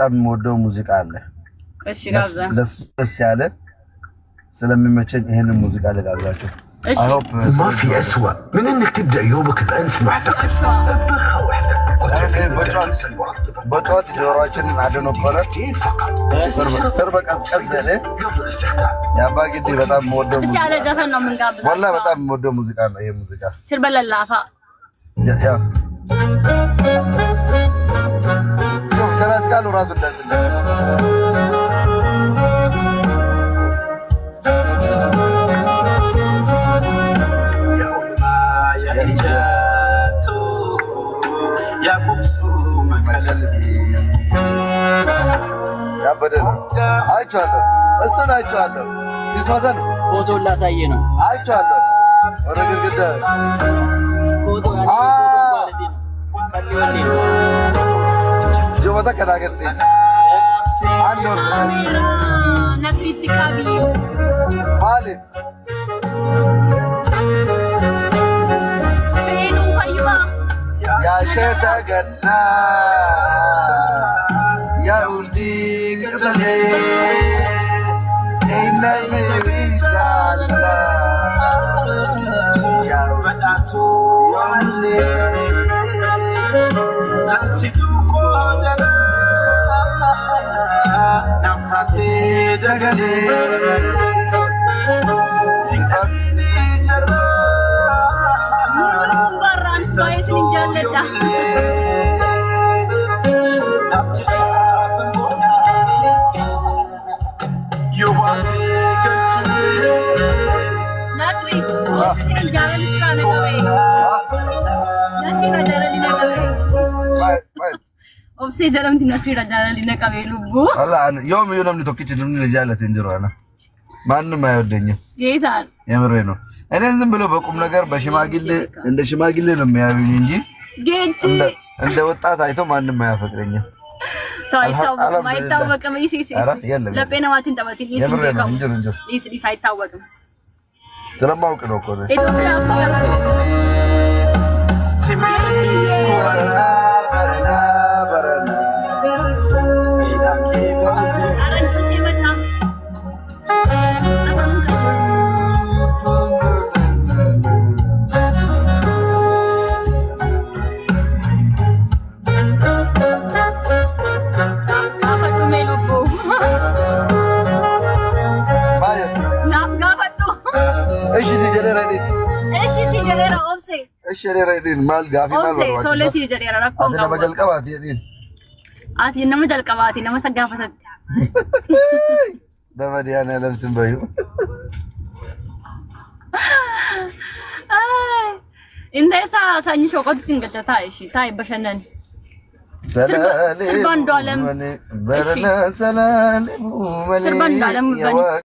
በጣም የምወደው ሙዚቃ አለ። እሺ ጋብዛ። ለስ ያለ ስለሚመቸኝ ይሄንን ሙዚቃ ልጋብዛችሁ። ما في أسوأ من انك تبدا يومك بأنف محتقن البخة وحدك بطوات جوراچንን አደነቆረ ሰርበቃ ቀዘለ قبل الاستخدام يا باقي دي በጣም የምወደው ሙዚቃ ያለ ዘፈን ነው የምንጋብዘው። والله በጣም የምወደው ሙዚቃ ነው ይሄ ሙዚቃ ሲርበለላፋ ያ ከላስ ጋር ራሱ እንደዚህ ያበደ አይቻለሁ እሱን አይቻለሁ ይስማዘን ፎቶ ላሳየ ነው አይቻለሁ ወደ ግድግዳ ፎቶ ጆታ ከዳገር አንድ ወር ነፍሲ ካቢዮ ማለት ፌኑ ኸይባ ያ ሸተገና ያ ኡርዲ ቅጠሌ ኢነሚዛላ ያ ወዳቱ ያለ አንሲቱ ቆደለ ናፍታቴ ደገሌ ሲንቀቢኒ ጀራ ባራን ሳይት እንጀለዳ Obse jalam tinasri rajala lina kabelubu. Allah yom yom ni tokkichi ni rajala tinjirwana. ማንም አይወደኝም ጌታን የምሬ ነው እኔን ዝም ብሎ በቁም ነገር በሽማግሌ እንደ ሽማግሌ ነው የሚያዩኝ እንጂ ጌቲ እንደ ወጣት አይቶ ማንም አያፈቅረኝም አይታወቅም ይሲሲ ለጴናዋትን ተባቲ ይሲሲ አይታወቅም ስለማውቅ ነው እኮ ነው ኢትዮጵያ ايش اللي رايدين مال قافي مال والله تو لسي جري انا راكم انا مجل قباتي دين اتي انما مجل قباتي انما سقافت ده ما دي انا لمس بيو انت ساني شوقت سينجل تايشي تاي بشنن سلام سربان دولم برنا سلام سربان دولم بني